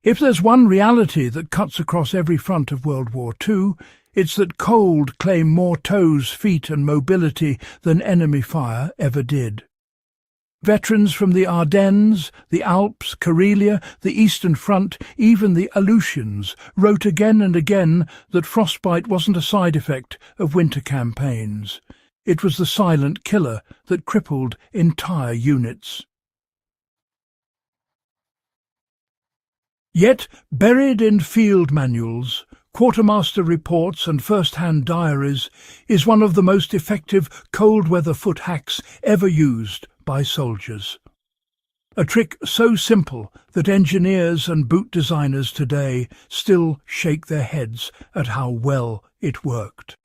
If there's one reality that cuts across every front of World War II, it's that cold claimed more toes, feet and mobility than enemy fire ever did. Veterans from the Ardennes, the Alps, Karelia, the Eastern Front, even the Aleutians, wrote again and again that frostbite wasn't a side effect of winter campaigns. It was the silent killer that crippled entire units. Yet, buried in field manuals, quartermaster reports and first-hand diaries, is one of the most effective cold-weather foot hacks ever used by soldiers. A trick so simple that engineers and boot designers today still shake their heads at how well it worked.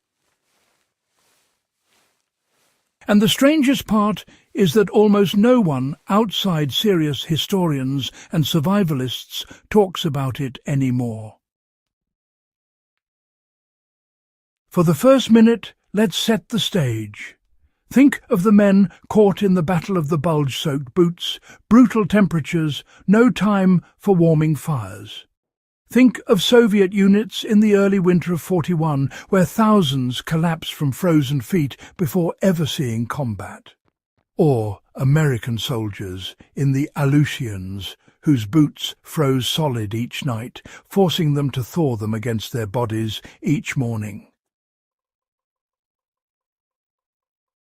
And the strangest part is that almost no one outside serious historians and survivalists talks about it anymore. For the first minute, let's set the stage. Think of the men caught in the battle of the bulge-soaked boots, brutal temperatures, no time for warming fires. Think of Soviet units in the early winter of 41, where thousands collapsed from frozen feet before ever seeing combat. Or American soldiers in the Aleutians, whose boots froze solid each night, forcing them to thaw them against their bodies each morning.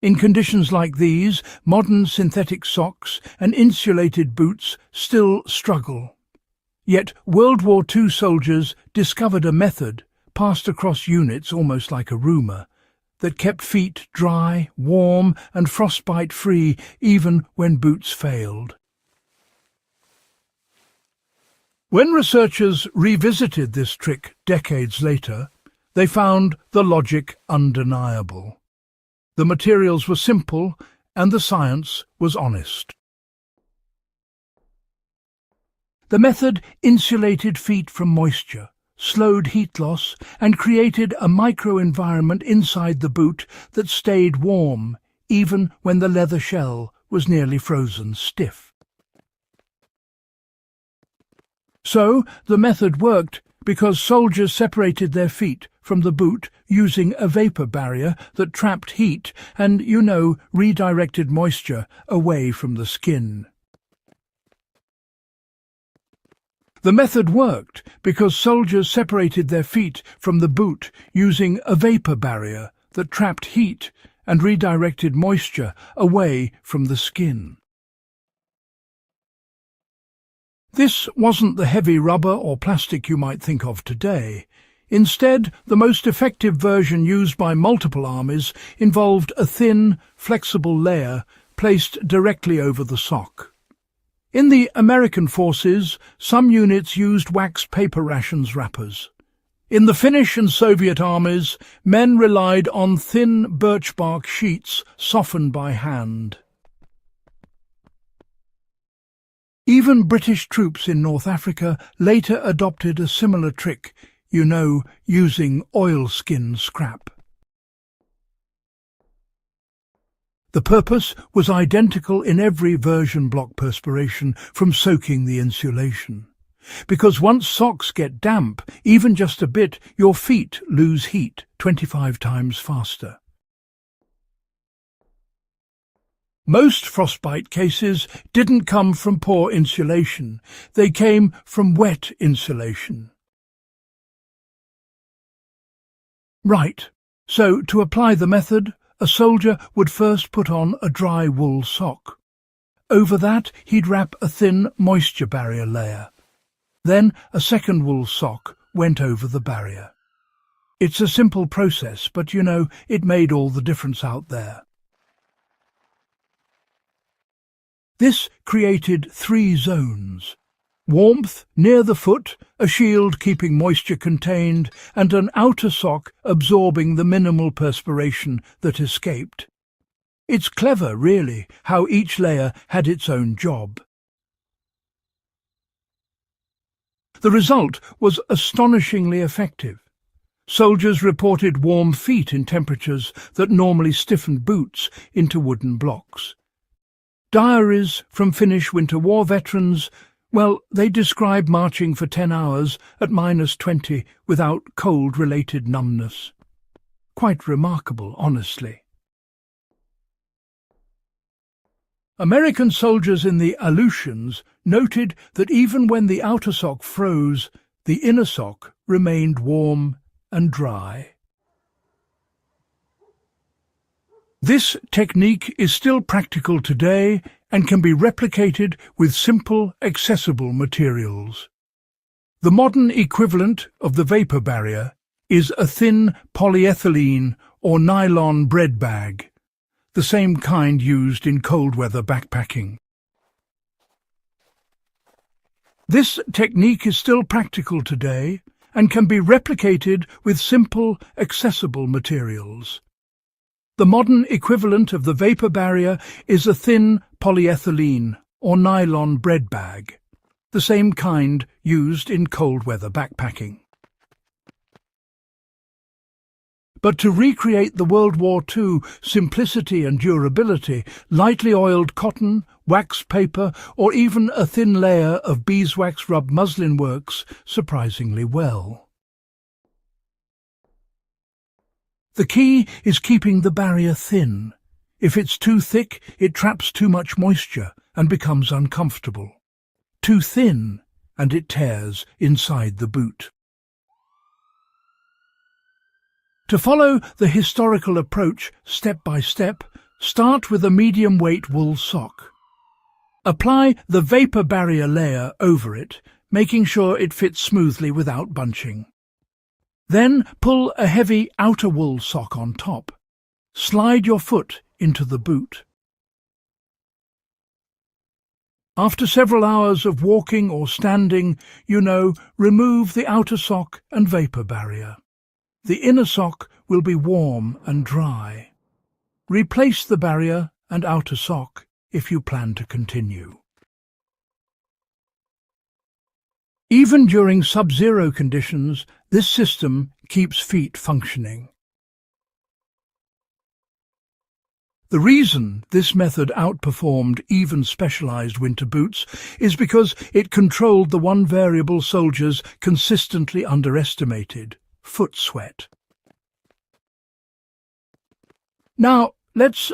In conditions like these, modern synthetic socks and insulated boots still struggle. Yet World War II soldiers discovered a method, passed across units almost like a rumour, that kept feet dry, warm and frostbite-free even when boots failed. When researchers revisited this trick decades later, they found the logic undeniable. The materials were simple and the science was honest. The method insulated feet from moisture, slowed heat loss and created a microenvironment inside the boot that stayed warm even when the leather shell was nearly frozen stiff. So the method worked because soldiers separated their feet from the boot using a vapor barrier that trapped heat and, redirected moisture away from the skin. The method worked because soldiers separated their feet from the boot using a vapor barrier that trapped heat and redirected moisture away from the skin. This wasn't the heavy rubber or plastic you might think of today. Instead, the most effective version used by multiple armies involved a thin, flexible layer placed directly over the sock. In the American forces, some units used waxed paper rations wrappers. In the Finnish and Soviet armies, men relied on thin birch bark sheets softened by hand. Even British troops in North Africa later adopted a similar trick, using oilskin scrap. The purpose was identical in every version: block perspiration from soaking the insulation. Because once socks get damp, even just a bit, your feet lose heat 25 times faster. Most frostbite cases didn't come from poor insulation. They came from wet insulation. Right, so to apply the method, a soldier would first put on a dry wool sock. Over that, he'd wrap a thin moisture barrier layer. Then a second wool sock went over the barrier. It's a simple process, but it made all the difference out there. This created 3 zones: warmth near the foot, a shield keeping moisture contained, and an outer sock absorbing the minimal perspiration that escaped. It's clever, really, how each layer had its own job. The result was astonishingly effective. Soldiers reported warm feet in temperatures that normally stiffened boots into wooden blocks. Diaries from Finnish Winter War veterans Well, they describe marching for 10 hours at -20 without cold-related numbness. Quite remarkable, honestly. American soldiers in the Aleutians noted that even when the outer sock froze, the inner sock remained warm and dry. This technique is still practical today and can be replicated with simple, accessible materials. The modern equivalent of the vapor barrier is a thin polyethylene or nylon bread bag, the same kind used in cold weather backpacking. This technique is still practical today and can be replicated with simple, accessible materials. The modern equivalent of the vapor barrier is a thin polyethylene or nylon bread bag, the same kind used in cold weather backpacking. But to recreate the World War II simplicity and durability, lightly oiled cotton, wax paper, or even a thin layer of beeswax rubbed muslin works surprisingly well. The key is keeping the barrier thin. If it's too thick, it traps too much moisture and becomes uncomfortable. Too thin, and it tears inside the boot. To follow the historical approach step by step, start with a medium-weight wool sock. Apply the vapor barrier layer over it, making sure it fits smoothly without bunching. Then pull a heavy outer wool sock on top. Slide your foot into the boot. After several hours of walking or standing, remove the outer sock and vapor barrier. The inner sock will be warm and dry. Replace the barrier and outer sock if you plan to continue. Even during sub-zero conditions, this system keeps feet functioning. The reason this method outperformed even specialized winter boots is because it controlled the one variable soldiers consistently underestimated: foot sweat. Now, let's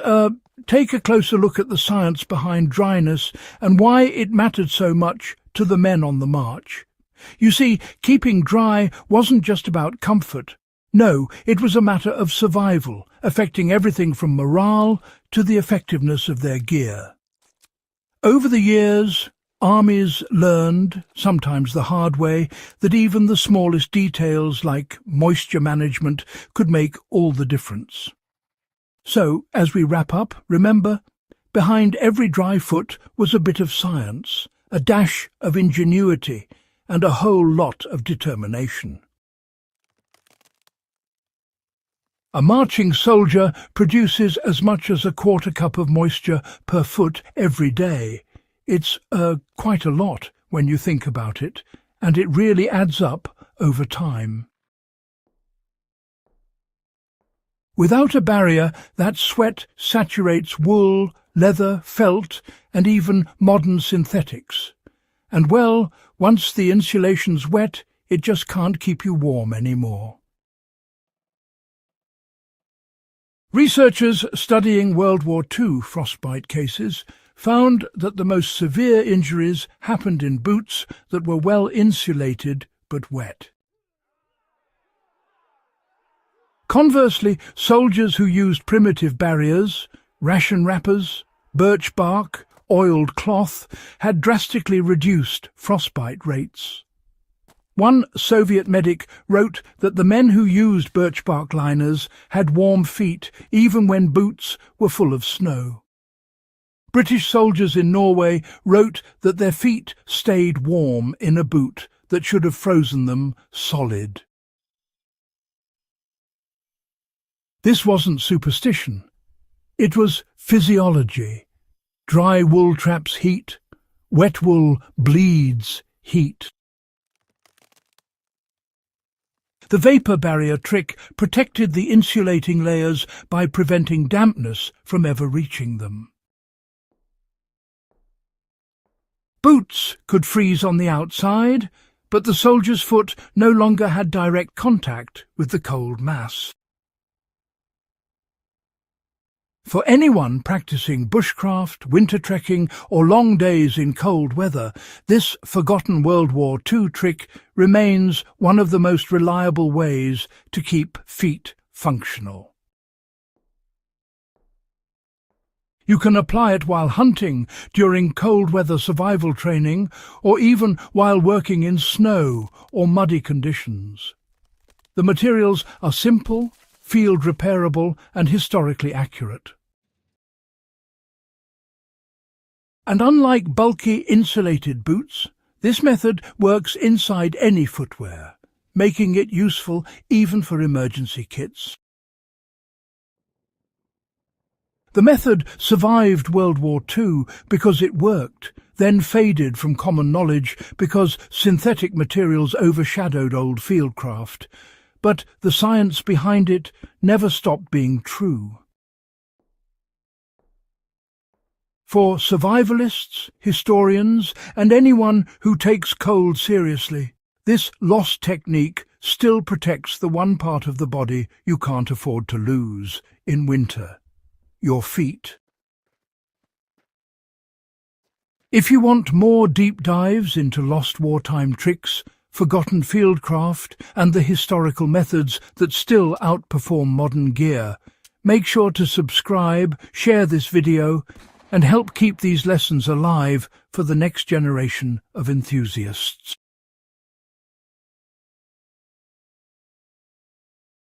take a closer look at the science behind dryness and why it mattered so much to the men on the march. You see, keeping dry wasn't just about comfort. No, it was a matter of survival, affecting everything from morale to the effectiveness of their gear. Over the years, armies learned, sometimes the hard way, that even the smallest details like moisture management could make all the difference. So, as we wrap up, remember, behind every dry foot was a bit of science, a dash of ingenuity, and a whole lot of determination. A marching soldier produces as much as a quarter cup of moisture per foot every day. It's quite a lot when you think about it, and it really adds up over time. Without a barrier, that sweat saturates wool, leather, felt, and even modern synthetics. And well, once the insulation's wet, it just can't keep you warm anymore. Researchers studying World War II frostbite cases found that the most severe injuries happened in boots that were well insulated but wet. Conversely, soldiers who used primitive barriers, ration wrappers, birch bark, oiled cloth, had drastically reduced frostbite rates. One Soviet medic wrote that the men who used birch bark liners had warm feet even when boots were full of snow. British soldiers in Norway wrote that their feet stayed warm in a boot that should have frozen them solid. This wasn't superstition. It was physiology. Dry wool traps heat. Wet wool bleeds heat. The vapor barrier trick protected the insulating layers by preventing dampness from ever reaching them. Boots could freeze on the outside, but the soldier's foot no longer had direct contact with the cold mass. For anyone practicing bushcraft, winter trekking, or long days in cold weather, this forgotten World War II trick remains one of the most reliable ways to keep feet functional. You can apply it while hunting, during cold weather survival training, or even while working in snow or muddy conditions. The materials are simple, field repairable, and historically accurate. And unlike bulky insulated boots, this method works inside any footwear, making it useful even for emergency kits. The method survived World War II because it worked, then faded from common knowledge because synthetic materials overshadowed old fieldcraft. But the science behind it never stopped being true. For survivalists, historians, and anyone who takes cold seriously, this lost technique still protects the one part of the body you can't afford to lose in winter: your feet. If you want more deep dives into lost wartime tricks, forgotten fieldcraft, and the historical methods that still outperform modern gear, make sure to subscribe, share this video, and help keep these lessons alive for the next generation of enthusiasts.